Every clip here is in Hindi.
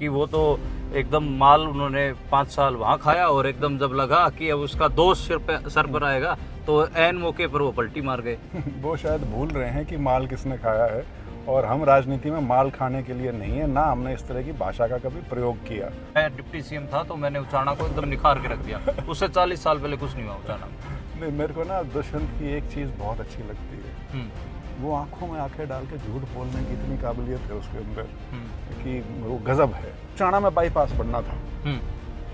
कि वो तो एकदम माल उन्होंने 5 साल वहाँ खाया और एकदम जब लगा कि अब उसका दोष सर पर आएगा तो ऐन मौके पर वो पलटी मार गए। वो शायद भूल रहे हैं कि माल किसने खाया है, और हम राजनीति में माल खाने के लिए नहीं है, ना हमने इस तरह की भाषा का कभी प्रयोग किया। मैं डिप्टी सीएम था तो मैंने उचाना को एकदम निखार के रख दिया, उससे 40 साल पहले कुछ नहीं हुआ उचाना में। नहीं, मेरे को ना दुष्यंत की एक चीज़ बहुत अच्छी लगती है, वो आंखों में आंखें डाल के झूठ बोलने की इतनी काबिलियत है उसके अंदर कि वो गजब है। चाणा में बाईपास बनना था,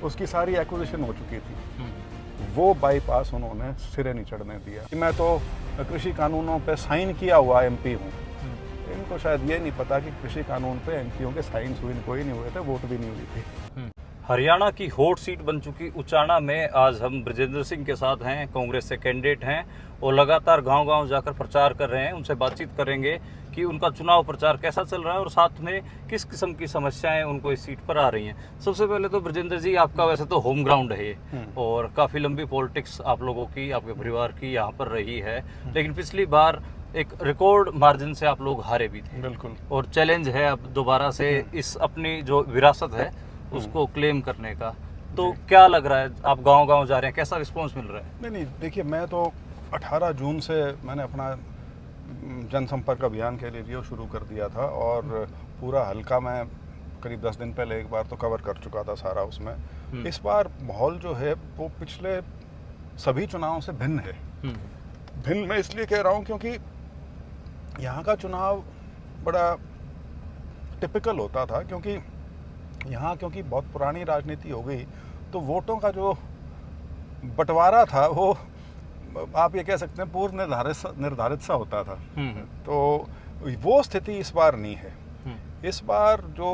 उसकी सारी एक्विजिशन हो चुकी थी, वो बाईपास उन्होंने सिरे नहीं चढ़ने दिया। मैं तो कृषि कानूनों पे साइन किया हुआ एमपी हूँ, इनको शायद ये नहीं पता कि कृषि कानून पे एमपीओ के साइन सुइन कोई नहीं हुए थे, वोट भी नहीं हुई थी। हरियाणा की हॉट सीट बन चुकी उचाना में आज हम ब्रजेंद्र सिंह के साथ हैं, कांग्रेस से कैंडिडेट हैं और लगातार गांव-गांव जाकर प्रचार कर रहे हैं। उनसे बातचीत करेंगे कि उनका चुनाव प्रचार कैसा चल रहा है और साथ में किस किस्म की समस्याएं उनको इस सीट पर आ रही हैं। सबसे पहले तो ब्रजेंद्र जी, आपका वैसे तो होम ग्राउंड है ये और काफ़ी लंबी पॉलिटिक्स आप लोगों की, आपके परिवार की यहाँ पर रही है, लेकिन पिछली बार एक रिकॉर्ड मार्जिन से आप लोग हारे भी थे। बिल्कुल। और चैलेंज है अब दोबारा से इस अपनी जो विरासत है उसको क्लेम करने का। तो क्या लग रहा है, आप गांव-गांव जा रहे हैं, कैसा रिस्पांस मिल रहा है? नहीं, देखिए, मैं तो 18 जून से मैंने अपना जनसंपर्क अभियान के लिए शुरू कर दिया था और पूरा हल्का मैं करीब 10 दिन पहले एक बार तो कवर कर चुका था सारा उसमें। इस बार माहौल जो है वो पिछले सभी चुनावों से भिन्न है। भिन्न मैं इसलिए कह रहा हूँ क्योंकि यहाँ का चुनाव बड़ा टिपिकल होता था, क्योंकि बहुत पुरानी राजनीति हो गई तो वोटों का जो बंटवारा था वो आप ये कह सकते हैं पूर्व निर्धारित सा होता था। तो वो स्थिति इस बार नहीं है। इस बार जो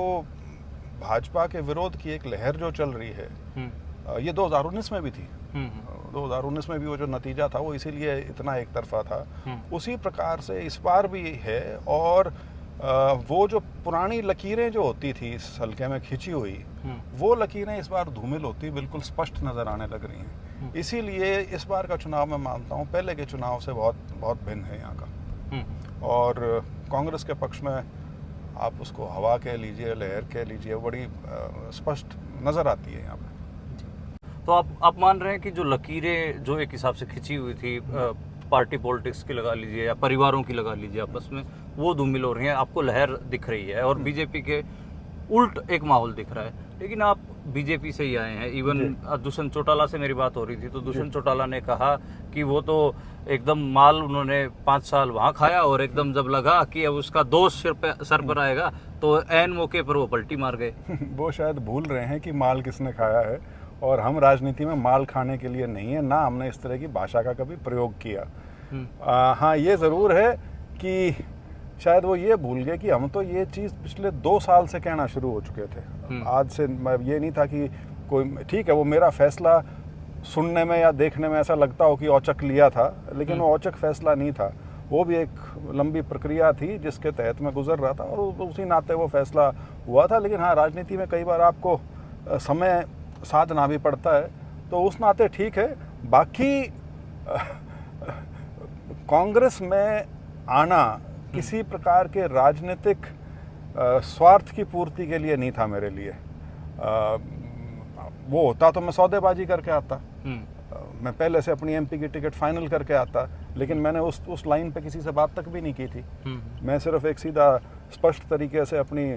भाजपा के विरोध की एक लहर जो चल रही है, ये 2019 में भी थी। 2019 में भी वो जो नतीजा था वो इसीलिए इतना एक तरफा था, उसी प्रकार से इस बार भी है। और वो जो पुरानी लकीरें जो होती थी इस हल्के में खिंची हुई, वो लकीरें इस बार धूमिल होती बिल्कुल स्पष्ट नज़र आने लग रही हैं। इसीलिए इस बार का चुनाव मैं मानता हूँ पहले के चुनाव से बहुत बहुत भिन्न है यहाँ का। और कांग्रेस के पक्ष में आप उसको हवा कह लीजिए, लहर कह लीजिए, बड़ी स्पष्ट नज़र आती है यहाँ पर। तो आप मान रहे हैं कि जो लकीरें जो एक हिसाब से खिंची हुई थी, पार्टी पॉलिटिक्स की लगा लीजिए या परिवारों की लगा लीजिए आपस में, वो धूमिल हो रही हैं, आपको लहर दिख रही है और बीजेपी के उल्ट एक माहौल दिख रहा है। लेकिन आप बीजेपी से ही आए हैं। इवन दुष्यंत चौटाला से मेरी बात हो रही थी तो दुष्यंत चौटाला ने कहा कि वो तो एकदम माल उन्होंने 5 साल वहाँ खाया और एकदम जब लगा कि अब उसका दोष सर पर आएगा तो ऐन मौके पर वो पलटी मार गए। वो शायद भूल रहे हैं कि माल किसने खाया है, और हम राजनीति में माल खाने के लिए नहीं है, ना हमने इस तरह की भाषा का कभी प्रयोग किया। हाँ, ये ज़रूर है कि शायद वो ये भूल गए कि हम तो ये चीज़ पिछले 2 साल से कहना शुरू हो चुके थे। आज से ये नहीं था कि कोई, ठीक है, वो मेरा फैसला सुनने में या देखने में ऐसा लगता हो कि औचक लिया था, लेकिन वो औचक फैसला नहीं था। वो भी एक लंबी प्रक्रिया थी जिसके तहत मैं गुजर रहा था और उसी नाते वो फैसला हुआ था। लेकिन हाँ, राजनीति में कई बार आपको समय साधना भी पड़ता है, तो उस नाते ठीक है। बाकी कांग्रेस में आना किसी प्रकार के राजनीतिक स्वार्थ की पूर्ति के लिए नहीं था मेरे लिए। वो होता तो मैं सौदेबाजी करके आता, मैं पहले से अपनी एमपी की टिकट फाइनल करके आता, लेकिन मैंने उस लाइन पे किसी से बात तक भी नहीं की थी। मैं सिर्फ एक सीधा स्पष्ट तरीके से अपनी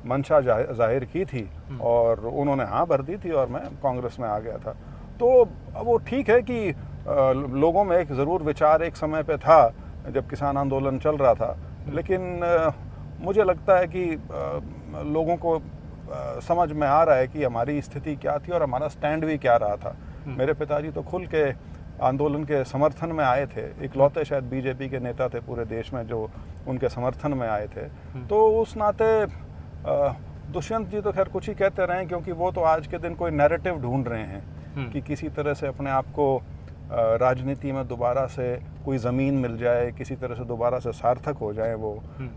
मंशा जाहिर की थी और उन्होंने हाँ भर दी थी और मैं कांग्रेस में आ गया था। तो वो ठीक है कि लोगों में एक ज़रूर विचार एक समय पे था जब किसान आंदोलन चल रहा था, लेकिन मुझे लगता है कि लोगों को समझ में आ रहा है कि हमारी स्थिति क्या थी और हमारा स्टैंड भी क्या रहा था। मेरे पिताजी तो खुल के आंदोलन के समर्थन में आए थे, इकलौते शायद बीजेपी के नेता थे पूरे देश में जो उनके समर्थन में आए थे। तो उस नाते दुष्यंत जी तो खैर कुछ ही कहते रहे, क्योंकि वो तो आज के दिन कोई नैरेटिव ढूंढ रहे हैं कि किसी तरह से अपने आप को राजनीति में दोबारा से कोई ज़मीन मिल जाए, किसी तरह से दोबारा से सार्थक हो जाए वो।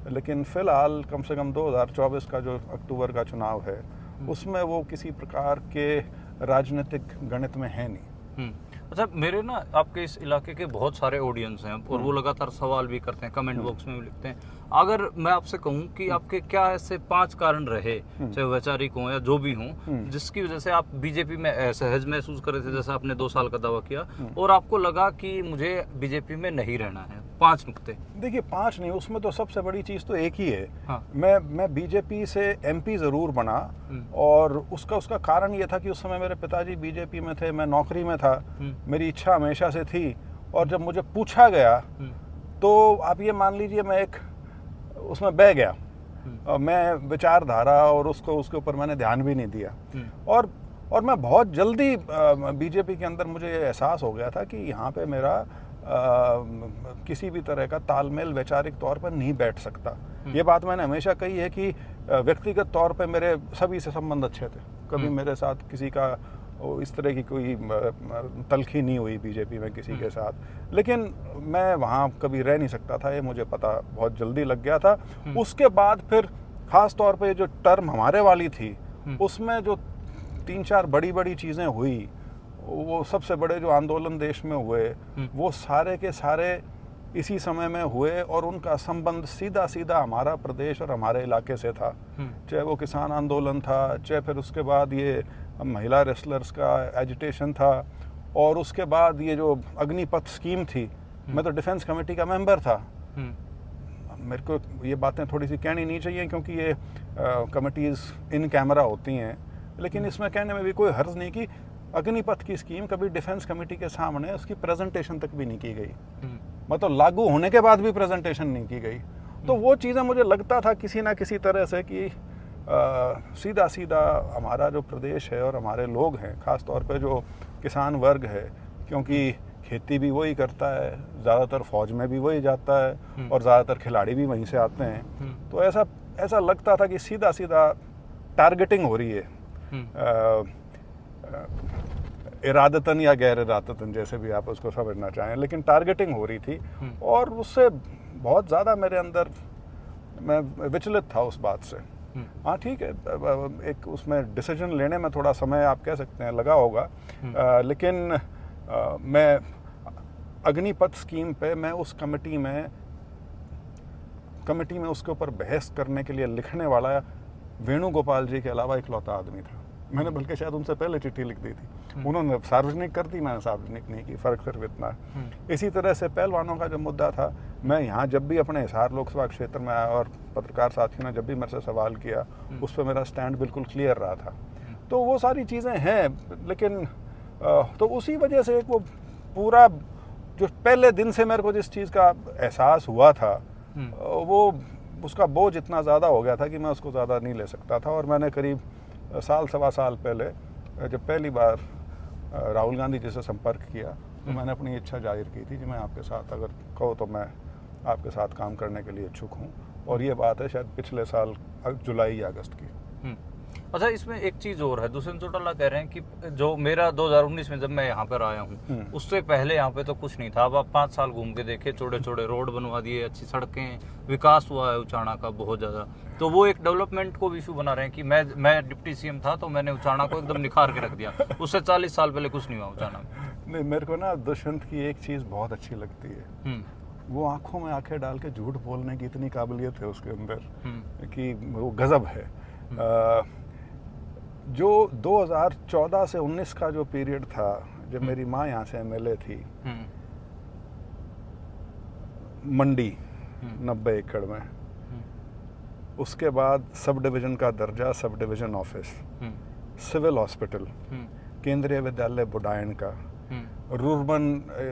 लेकिन फ़िलहाल कम से कम 2024 का जो अक्टूबर का चुनाव है उसमें वो किसी प्रकार के राजनीतिक गणित में है नहीं। अच्छा, मेरे ना आपके इस इलाके के बहुत सारे ऑडियंस हैं और वो लगातार सवाल भी करते हैं, कमेंट बॉक्स में भी लिखते हैं। अगर मैं आपसे कहूं कि आपके क्या ऐसे 5 कारण रहे, चाहे वैचारिक हों या जो भी हों, जिसकी वजह से आप बीजेपी में सहज महसूस कर रहे थे, जैसे आपने 2 साल का दावा किया, और आपको लगा कि मुझे बीजेपी में नहीं रहना है? 5 नुक्ते। देखिए 5 नहीं, उसमें तो सबसे बड़ी चीज़ तो एक ही है। हाँ। मैं बीजेपी से एमपी ज़रूर बना, और उसका कारण ये था कि उस समय मेरे पिताजी बीजेपी में थे, मैं नौकरी में था, मेरी इच्छा हमेशा से थी, और जब मुझे पूछा गया तो आप ये मान लीजिए मैं एक उसमें बह गया। मैं विचारधारा और उसके ऊपर मैंने ध्यान भी नहीं दिया, और मैं बहुत जल्दी बीजेपी के अंदर मुझे एहसास हो गया था कि यहाँ पे मेरा किसी भी तरह का तालमेल वैचारिक तौर पर नहीं बैठ सकता। ये बात मैंने हमेशा कही है कि व्यक्तिगत तौर पे मेरे सभी से संबंध अच्छे थे, कभी मेरे साथ किसी का इस तरह की कोई तलखी नहीं हुई बीजेपी में किसी के साथ, लेकिन मैं वहाँ कभी रह नहीं सकता था, ये मुझे पता बहुत जल्दी लग गया था। उसके बाद फिर ख़ास तौर पे जो टर्म हमारे वाली थी, उसमें जो 3-4 बड़ी चीज़ें हुई, वो सबसे बड़े जो आंदोलन देश में हुए, वो सारे के सारे इसी समय में हुए, और उनका संबंध सीधा हमारा प्रदेश और हमारे इलाके से था। चाहे वो किसान आंदोलन था, चाहे फिर उसके बाद ये महिला रेसलर्स का एजिटेशन था, और उसके बाद ये जो अग्निपथ स्कीम थी, मैं तो डिफेंस कमेटी का मेंबर था। मेरे को ये बातें थोड़ी सी कहनी नहीं चाहिए क्योंकि ये कमिटीज़ इन कैमरा होती हैं, लेकिन इसमें कहने में भी कोई हर्ज नहीं कि अग्निपथ की स्कीम कभी डिफेंस कमेटी के सामने उसकी प्रेजेंटेशन तक भी नहीं की गई, मतलब लागू होने के बाद भी प्रेजेंटेशन नहीं की गई। तो वो चीज़ें मुझे लगता था किसी ना किसी तरह से कि सीधा हमारा जो प्रदेश है और हमारे लोग हैं, ख़ास तौर पे जो किसान वर्ग है, क्योंकि खेती भी वही करता है, ज़्यादातर फौज में भी वही जाता है, और ज़्यादातर खिलाड़ी भी वहीं से आते हैं, तो ऐसा लगता था कि सीधा टारगेटिंग हो रही है, इरादतन या गैर इरादतन, जैसे भी आप उसको समझना चाहें, लेकिन टारगेटिंग हो रही थी, और उससे बहुत ज़्यादा मेरे अंदर मैं विचलित था उस बात से। हाँ ठीक है, एक उसमें डिसीजन लेने में थोड़ा समय आप कह सकते हैं लगा होगा, लेकिन मैं अग्निपथ स्कीम पे मैं उस कमेटी में उसके ऊपर बहस करने के लिए लिखने वाला वेणुगोपाल जी के अलावा इकलौता आदमी था। मैंने बल्कि शायद उनसे पहले चिट्ठी लिख दी थी, उन्होंने सार्वजनिक कर दी, मैंने सार्वजनिक नहीं की, फ़र्क सिर्फ इतना है। इसी तरह से पहलवानों का जो मुद्दा था, मैं यहाँ जब भी अपने हिसार लोकसभा क्षेत्र में आया और पत्रकार साथियों ने जब भी मेरे से सवाल किया, उस पर मेरा स्टैंड बिल्कुल क्लियर रहा था। तो वो सारी चीज़ें हैं, लेकिन तो उसी वजह से एक वो पूरा जो पहले दिन से मेरे को जिस चीज़ का एहसास हुआ था, वो उसका बोझ इतना ज़्यादा हो गया था कि मैं उसको ज़्यादा नहीं ले सकता था। और मैंने करीब सवा साल पहले जब पहली बार राहुल गांधी जी से संपर्क किया, तो मैंने अपनी इच्छा जाहिर की थी कि मैं आपके साथ, अगर कहो तो मैं आपके साथ काम करने के लिए इच्छुक हूँ, और ये बात है शायद पिछले साल जुलाई या अगस्त की। अच्छा, इसमें एक चीज़ और है, दुष्यंत चौटाला कह रहे हैं कि जो मेरा 2019 में जब मैं यहाँ पर आया हूँ, उससे पहले यहाँ पे तो कुछ नहीं था। अब आप 5 साल घूम के देखे, चौड़े रोड बनवा दिए, अच्छी सड़कें, विकास हुआ है उचाना का बहुत ज़्यादा। तो वो एक डेवलपमेंट को इशू बना रहे हैं कि मैं डिप्टी सीएम था तो मैंने उचाना को एकदम निखार के रख दिया, उससे 40 साल पहले कुछ नहीं हुआ उचाना में। नहीं, मेरे को ना दुष्यंत की एक चीज़ बहुत अच्छी लगती है, वो आंखों में आंखें डाल के झूठ बोलने की इतनी काबिलियत है उसके अंदर कि वो गजब है। जो 2014 से 19 का जो पीरियड था, जब मेरी माँ यहाँ से एमएलए थी, मंडी 90 एकड़ में, उसके बाद सब डिवीज़न का दर्जा, sub division office, civil hospital, केंद्रीय विद्यालय बुडायन का, रूरबन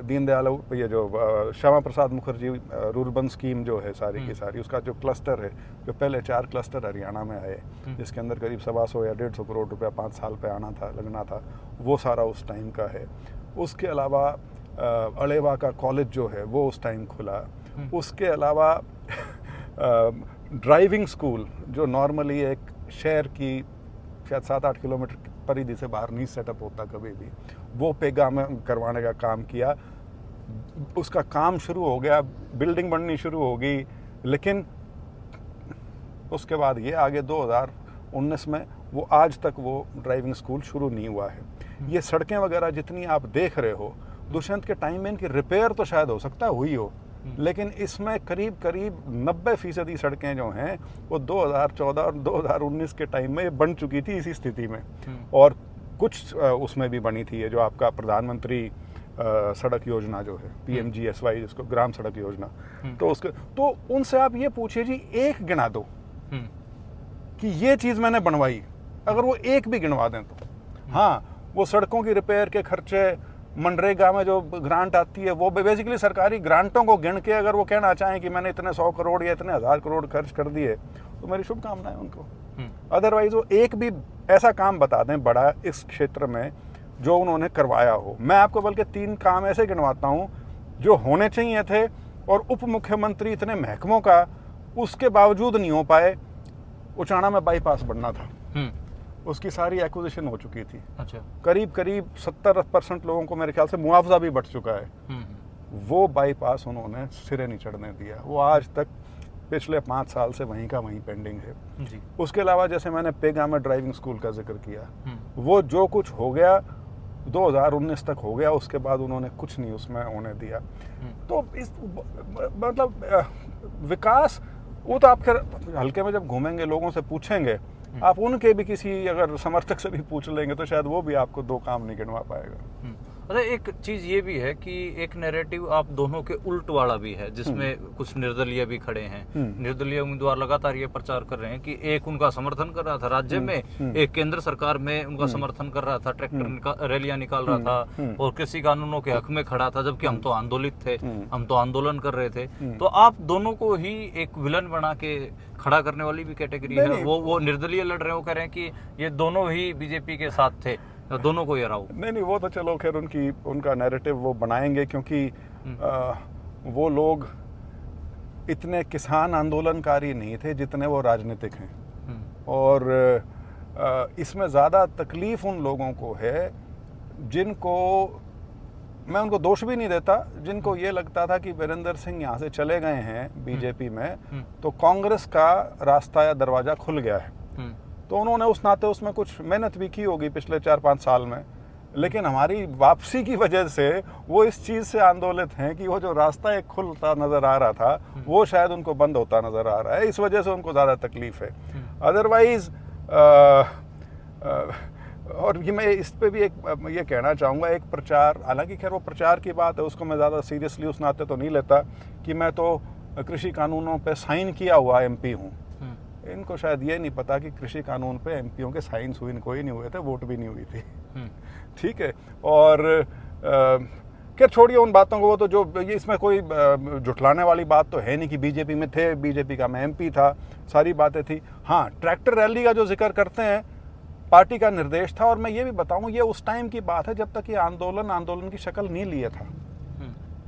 दीनदयाल, ये जो श्यामा प्रसाद मुखर्जी रूरबन स्कीम जो है सारी की सारी, उसका जो क्लस्टर है, जो पहले 4 क्लस्टर हरियाणा में आए, जिसके अंदर करीब 125 या 150 करोड़ रुपया 5 साल पे लगना था, वो सारा उस टाइम का है। उसके अलावा अलेवा का कॉलेज जो है वो उस टाइम खुला। उसके अलावा ड्राइविंग स्कूल जो नॉर्मली एक शहर की शायद 7-8 किलोमीटर परिधि से बाहर नहीं सेटअप होता कभी भी, वो पेगा में करवाने का काम किया। उसका काम शुरू हो गया, बिल्डिंग बननी शुरू हो गई, लेकिन उसके बाद ये आगे 2019 में वो आज तक वो ड्राइविंग स्कूल शुरू नहीं हुआ है। ये सड़कें वगैरह जितनी आप देख रहे हो, दुष्यंत के टाइम में इनकी रिपेयर तो शायद हो सकता है हुई हो, लेकिन इसमें करीब करीब 90% सड़कें जो हैं वो 2014 और 2019 के टाइम में बन चुकी थी इसी स्थिति में। और कुछ उसमें भी बनी थी, ये जो आपका प्रधानमंत्री सड़क योजना जो है PMGSY, जिसको ग्राम सड़क योजना, तो उसके तो उनसे आप ये पूछिए जी, एक गिना दो कि ये चीज़ मैंने बनवाई, अगर वो एक भी गिनवा दें तो। हाँ, वो सड़कों की रिपेयर के खर्चे, मनरेगा में जो ग्रांट आती है, वो बेसिकली सरकारी ग्रांटों को गिन के अगर वो कहना चाहें कि मैंने इतने 100 करोड़ या इतने 1000 करोड़ खर्च कर दिए, तो मेरी शुभकामनाएं उनको। अदरवाइज वो एक भी ऐसा काम बता दें बड़ा इस क्षेत्र में जो उन्होंने करवाया हो। मैं आपको बल्कि 3 काम ऐसे गिनवाता हूँ जो होने चाहिए थे और उप मुख्यमंत्री इतने महकमों का, उसके बावजूद नहीं हो पाए। उचाना में बाईपास बनना था, उसकी सारी एक्विजिशन हो चुकी थी। अच्छा। करीब करीब 70% लोगों को मेरे ख्याल से मुआवजा भी बढ़ चुका है। वो बाईपास उन्होंने सिरे नहीं चढ़ने दिया, वो आज तक पिछले 5 साल से वहीं का वहीं पेंडिंग है जी। उसके अलावा जैसे मैंने पेगा में ड्राइविंग स्कूल का जिक्र किया, वो जो कुछ हो गया 2019 तक हो गया, उसके बाद उन्होंने कुछ नहीं उसमें होने दिया। तो इस मतलब विकास, वो तो आप खैर हल्के में जब घूमेंगे लोगों से पूछेंगे, आप उनके भी किसी अगर समर्थक से भी पूछ लेंगे तो शायद वो भी आपको 2 काम नहीं गिनवा पाएगा। अच्छा, एक चीज ये भी है कि एक नैरेटिव आप दोनों के उल्ट वाला भी है, जिसमें कुछ निर्दलीय भी खड़े हैं। निर्दलीय उम्मीदवार लगातार ये प्रचार कर रहे हैं कि एक उनका समर्थन कर रहा था राज्य में, एक केंद्र सरकार में उनका समर्थन कर रहा था, ट्रैक्टर रैलियां निकाल रहा था और कृषि कानूनों के हक में खड़ा था, जबकि हम तो आंदोलित थे, हम तो आंदोलन कर रहे थे। तो आप दोनों को ही एक विलन बना के खड़ा करने वाली भी कैटेगरी है। वो निर्दलीय लड़ रहे हैं, वो कह रहे हैं कि ये दोनों ही बीजेपी के साथ थे, दोनों को हराओ। नहीं, वो तो चलो खैर उनका नैरेटिव वो बनाएंगे, क्योंकि वो लोग इतने किसान आंदोलनकारी नहीं थे जितने वो राजनीतिक हैं। और इसमें ज़्यादा तकलीफ उन लोगों को है जिनको, मैं उनको दोष भी नहीं देता, जिनको ये लगता था कि वीरेंद्र सिंह यहाँ से चले गए हैं बीजेपी में तो कांग्रेस का रास्ता या दरवाज़ा खुल गया है। तो उन्होंने उस नाते उसमें कुछ मेहनत भी की होगी पिछले 4-5 साल में, लेकिन हमारी वापसी की वजह से वो इस चीज़ से आंदोलित हैं कि वो जो रास्ता एक खुलता नज़र आ रहा था वो शायद उनको बंद होता नज़र आ रहा है, इस वजह से उनको ज़्यादा तकलीफ है। अदरवाइज़ और ये मैं इस पे भी एक ये कहना चाहूँगा, एक प्रचार, हालांकि खैर वो प्रचार की बात है, उसको मैं ज़्यादा सीरियसली उस नाते तो नहीं लेता कि मैं तो कृषि कानूनों पे साइन किया हुआ MP हूँ। इनको शायद ये नहीं पता कि कृषि कानून पे MPओं के साइन कोई नहीं हुए थे, वोट भी नहीं हुई थी। ठीक है, और क्या छोड़िए उन बातों को, वो तो जो ये इसमें कोई जुटलाने वाली बात तो है नहीं कि बीजेपी में थे, बीजेपी का मैं MP था, सारी बातें थी। हाँ, ट्रैक्टर रैली का जो जिक्र करते हैं, पार्टी का निर्देश था, और मैं ये भी बताऊँ ये उस टाइम की बात है जब तक ये आंदोलन की शक्ल नहीं लिए था।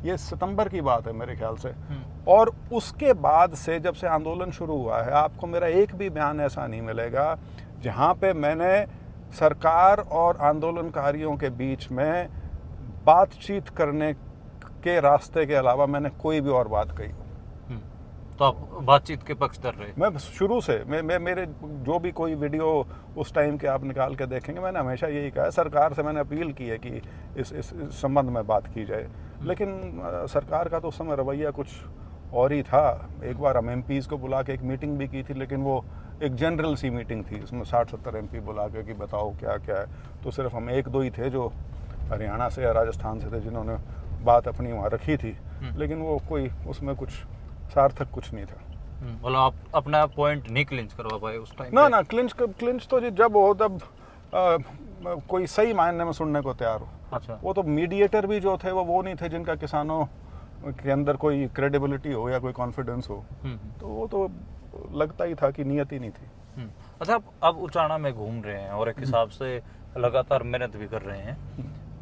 ये सितंबर की बात है मेरे ख्याल से। और उसके बाद से जब से आंदोलन शुरू हुआ है, आपको मेरा एक भी बयान ऐसा नहीं मिलेगा जहाँ पे मैंने सरकार और आंदोलनकारियों के बीच में बातचीत करने के रास्ते के अलावा मैंने कोई भी और बात कही। तो आप बातचीत के पक्षधर रहे? मैं शुरू से मेरे जो भी कोई वीडियो उस टाइम के आप निकाल के देखेंगे, मैंने हमेशा यही कहा है, सरकार से मैंने अपील की है कि इस संबंध में बात की जाए, लेकिन सरकार का तो उस समय रवैया कुछ और ही था। एक बार हम MPs को बुला के एक मीटिंग भी की थी, लेकिन वो एक जनरल सी मीटिंग थी, उसमें 60-70 MP बुला के कि बताओ क्या क्या है, तो सिर्फ हम 1-2 ही थे जो हरियाणा से या राजस्थान से थे जिन्होंने बात अपनी वहाँ रखी थी, लेकिन वो कोई उसमें कुछ सार्थक कुछ नहीं था। मतलब आप अपना पॉइंट नहीं क्लिंच करवा पाए उस टाइम? ना, क्लिंच तो जी जब हो तब कोई सही मायने में सुनने को तैयार हो। अच्छा। वो तो मीडिएटर भी जो थे वो नहीं थे जिनका किसानों के अंदर कोई क्रेडिबिलिटी हो या कोई कॉन्फिडेंस हो, तो वो तो लगता ही था कि नियत ही नहीं थी। अच्छा, अब उचाना में घूम रहे हैं और एक हिसाब से लगातार मेहनत भी कर रहे हैं,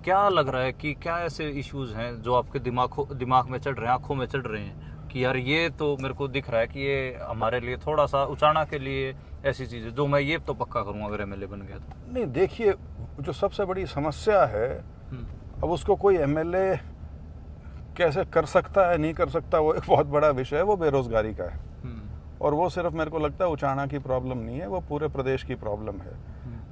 क्या लग रहा है कि क्या ऐसे इश्यूज हैं जो आपके दिमाग में चढ़ रहे हैं, आंखों में चढ़ रहे हैं कि यार ये तो मेरे को दिख रहा है कि ये हमारे लिए थोड़ा सा, उचाना के लिए ऐसी चीज़ें जो मैं ये तो पक्का करूँगा अगर MLA बन गया तो? नहीं, देखिए जो सबसे बड़ी समस्या है, अब उसको कोई MLA कैसे कर सकता है नहीं कर सकता वो एक बहुत बड़ा विषय है, वो बेरोजगारी का है। और वो सिर्फ मेरे को लगता है उचाना की प्रॉब्लम नहीं है, वो पूरे प्रदेश की प्रॉब्लम है।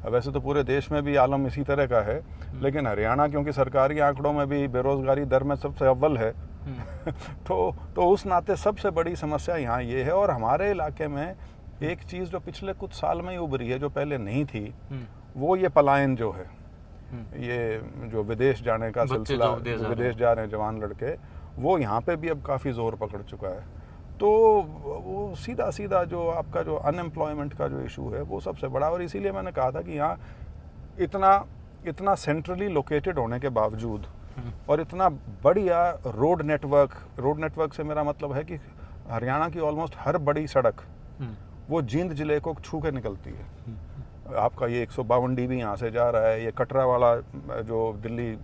वैसे तो पूरे देश में भी आलम इसी तरह का है, लेकिन हरियाणा क्योंकि सरकारी आंकड़ों में भी बेरोजगारी दर में सबसे अव्वल है तो उस नाते सबसे बड़ी समस्या यहाँ ये है। और हमारे इलाके में एक चीज़ जो पिछले कुछ साल में ही उभरी है, जो पहले नहीं थी, वो ये पलायन जो है, ये जो विदेश जाने का सिलसिला, विदेश जा रहे हैं जवान लड़के, वो यहाँ पे भी अब काफ़ी ज़ोर पकड़ चुका है। तो वो सीधा सीधा जो आपका जो अनएम्प्लॉयमेंट का जो इशू है वो सबसे बड़ा, और इसीलिए मैंने कहा था कि यहाँ इतना सेंट्रली लोकेटेड होने के बावजूद और इतना बढ़िया रोड नेटवर्क से मेरा मतलब है कि हरियाणा की ऑलमोस्ट हर बड़ी सड़क वो जींद जिले को छू के निकलती है। आपका ये 152 DB यहाँ से जा रहा है, ये कटरा वाला जो दिल्ली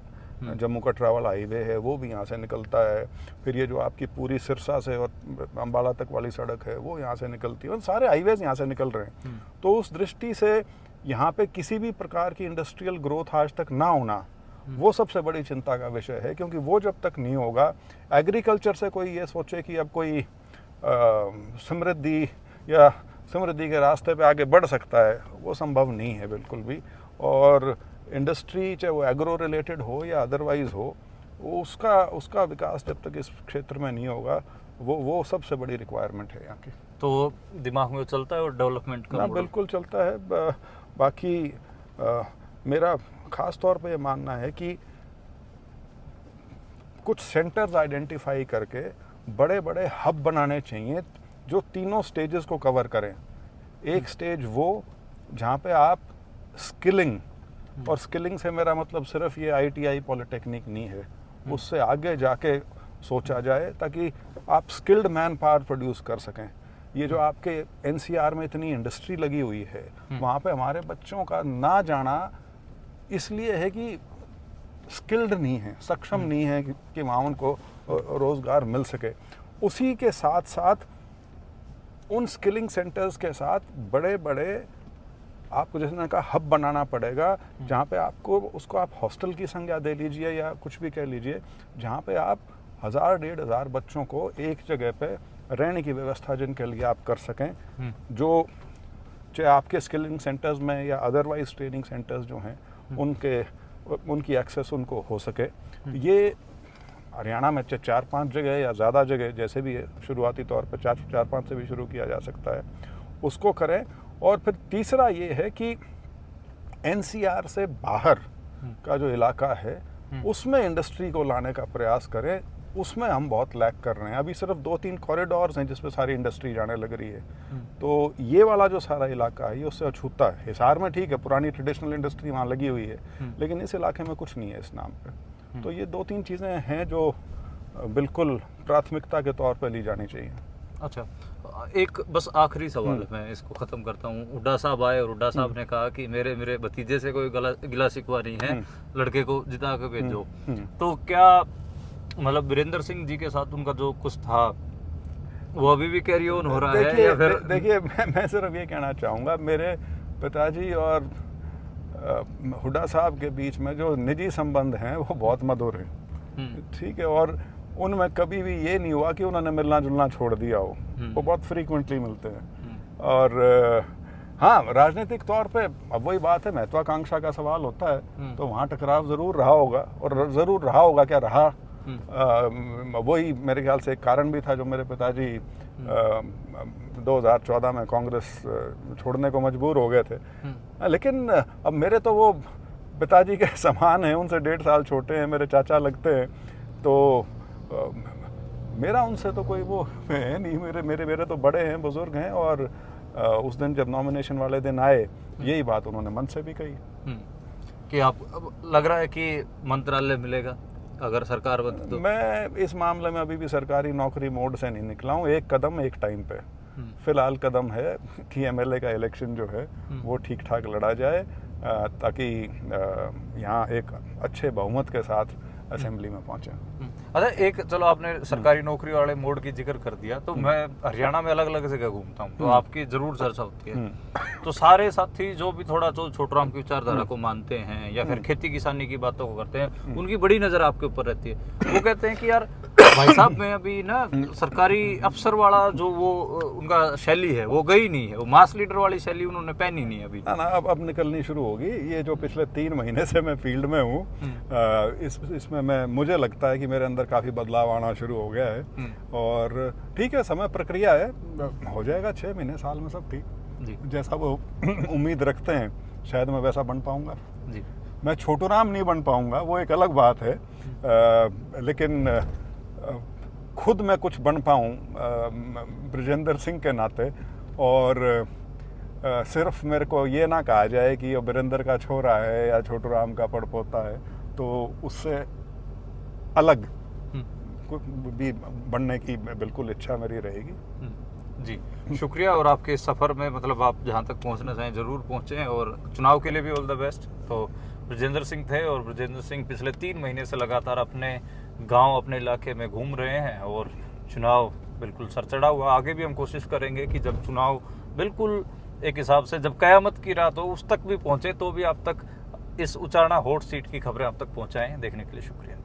जम्मू कटरा वाला हाईवे है वो भी यहाँ से निकलता है, फिर ये जो आपकी पूरी सिरसा से और अम्बाला तक वाली सड़क है वो यहाँ से निकलती है, और सारे हाईवेज यहाँ से निकल रहे हैं। तो उस दृष्टि से यहाँ पे किसी भी प्रकार की इंडस्ट्रियल ग्रोथ आज तक ना होना वो सबसे बड़ी चिंता का विषय है, क्योंकि वो जब तक नहीं होगा, एग्रीकल्चर से कोई ये सोचे कि अब कोई समृद्धि के रास्ते पे आगे बढ़ सकता है, वो संभव नहीं है बिल्कुल भी। और इंडस्ट्री चाहे वो एग्रो रिलेटेड हो या अदरवाइज हो, उसका विकास जब तक इस क्षेत्र में नहीं होगा, वो सबसे बड़ी रिक्वायरमेंट है यहाँ की। तो दिमाग में चलता है और डेवलपमेंट का बिल्कुल चलता है। बाकी मेरा ख़ास तौर पे ये मानना है कि कुछ सेंटर्स आइडेंटिफाई करके बड़े बड़े हब बनाने चाहिए जो तीनों स्टेजेस को कवर करें। एक स्टेज वो जहाँ पे आप स्किलिंग, और स्किलिंग से मेरा मतलब सिर्फ ये ITI पॉलिटेक्निक नहीं है, उससे आगे जाके सोचा जाए ताकि आप स्किल्ड मैन पावर प्रोड्यूस कर सकें। ये जो आपके NCR में इतनी इंडस्ट्री लगी हुई है, वहाँ पे हमारे बच्चों का ना जाना इसलिए है कि स्किल्ड नहीं है, सक्षम नहीं है कि वहाँ उनको रोज़गार मिल सके। उसी के साथ साथ उन स्किलिंग सेंटर्स के साथ बड़े बड़े आपको जैसे मैंने कहा हब बनाना पड़ेगा, जहाँ पे आपको उसको आप हॉस्टल की संज्ञा दे लीजिए या कुछ भी कह लीजिए, जहाँ पे आप 1000-1500 बच्चों को एक जगह पे रहने की व्यवस्था जिनके लिए आप कर सकें, जो चाहे आपके स्किलिंग सेंटर्स में या अदरवाइज ट्रेनिंग सेंटर्स जो हैं उनकी एक्सेस उनको हो सके। ये हरियाणा में 4-5 जगह या ज़्यादा जगह जैसे भी है, शुरुआती तौर पर 4-5 से भी शुरू किया जा सकता है, उसको करें। और फिर तीसरा ये है कि NCR से बाहर का जो इलाका है उसमें इंडस्ट्री को लाने का प्रयास करें। उसमें हम बहुत लैक कर रहे हैं। अभी सिर्फ 2-3 कॉरिडोर्स हैं जिसमें सारी इंडस्ट्री जाने लग रही है। तो ये वाला जो सारा इलाका है ये उससे अछूता है। हिसार में ठीक है, पुरानी ट्रेडिशनल इंडस्ट्री वहाँ लगी हुई है, लेकिन इस इलाके में कुछ नहीं है इस नाम पे। तो ये 2-3 चीज़ें हैं जो बिल्कुल प्राथमिकता के तौर पर ली जानी चाहिए। अच्छा, एक बस आखिरी सवाल मैं इसको ख़त्म करता हूँ। हुड्डा साहब आए और हुड्डा साहब ने कहा कि मेरे भतीजे से कोई गिला शिकवा नहीं है, लड़के को जिता के भेजो। तो क्या मतलब वीरेंद्र सिंह जी के साथ उनका जो कुछ था वो अभी भी कैरी ऑन हो रहा है या फिर? देखिए, मैं सिर्फ ये कहना चाहूँगा, मेरे पिताजी और हुड्डा साहब के बीच में जो निजी संबंध हैं वो बहुत मधुर हैं, ठीक है। और उनमें कभी भी ये नहीं हुआ कि उन्होंने मिलना जुलना छोड़ दिया हो, वो बहुत फ्रीक्वेंटली मिलते हैं। और हाँ, राजनीतिक तौर पे अब वही बात है, महत्वाकांक्षा का सवाल होता है, तो वहाँ टकराव ज़रूर रहा होगा, और ज़रूर रहा होगा। क्या रहा, वही मेरे ख्याल से एक कारण भी था जो मेरे पिताजी 2014 में कांग्रेस छोड़ने को मजबूर हो गए थे। लेकिन अब मेरे तो वो पिताजी के समान हैं, उनसे 1.5 साल छोटे हैं, मेरे चाचा लगते हैं। तो मेरा उनसे तो कोई वो है नहीं, मेरे तो बड़े हैं, बुजुर्ग हैं। और उस दिन जब नॉमिनेशन वाले दिन आए, यही बात उन्होंने मन से भी कही कि आप लग रहा है कि मंत्रालय मिलेगा अगर सरकार बनती तो? मैं इस मामले में अभी भी सरकारी नौकरी मोड से नहीं निकला हूँ। एक कदम एक टाइम पे। फिलहाल कदम है कि MLA का इलेक्शन जो है वो ठीक ठाक लड़ा जाए, ताकि यहाँ एक अच्छे बहुमत के साथ असेंबली में पहुंचे। अच्छा, एक चलो आपने सरकारी नौकरी वाले मोड की जिक्र कर दिया, तो मैं हरियाणा में अलग अलग जगह घूमता हूँ, तो आपकी जरूर चर्चा होती है। तो सारे साथी जो भी थोड़ा छोटराम की विचारधारा को मानते हैं या फिर खेती किसानी की बातों को करते हैं, उनकी बड़ी नजर आपके ऊपर रहती है। वो कहते हैं कि यार भाई साहब मैं अभी ना सरकारी अफसर वाला जो वो उनका शैली है वो गई नहीं है, वो मास लीडर वाली शैली उन्होंने पहनी नहीं है अभी। ना अब निकलनी शुरू होगी। ये जो पिछले 3 महीने से मैं फील्ड में हूँ, इसमें मैं मुझे लगता है कि मेरे अंदर काफ़ी बदलाव आना शुरू हो गया है। और ठीक है, समय प्रक्रिया है, हो जाएगा 6 महीने साल में सब ठीक जी जैसा वो उम्मीद रखते हैं शायद मैं वैसा बन पाऊंगा। जी। मैं छोटू राम नहीं बन पाऊंगा, वो एक अलग बात है, लेकिन खुद मैं कुछ बन पाऊँ ब्रजेंद्र सिंह के नाते, और सिर्फ मेरे को ये ना कहा जाए कि ये बीरेंद्र का छोरा है या छोटू राम का पड़पोता है, तो उससे अलग भी बनने की बिल्कुल इच्छा मेरी रहेगी। जी शुक्रिया। और आपके इस सफ़र में मतलब आप जहाँ तक पहुँचना चाहें ज़रूर पहुँचें, और चुनाव के लिए भी ऑल द बेस्ट। तो ब्रजेंद्र सिंह थे, और ब्रजेंद्र सिंह पिछले 3 महीने से लगातार अपने गांव अपने इलाके में घूम रहे हैं, और चुनाव बिल्कुल सर चढ़ा हुआ। आगे भी हम कोशिश करेंगे कि जब चुनाव बिल्कुल एक हिसाब से जब क़यामत की रात हो उस तक भी पहुँचे, तो भी आप तक इस उचाना हॉट सीट की खबरें आप तक पहुँचाएँ। देखने के लिए शुक्रिया।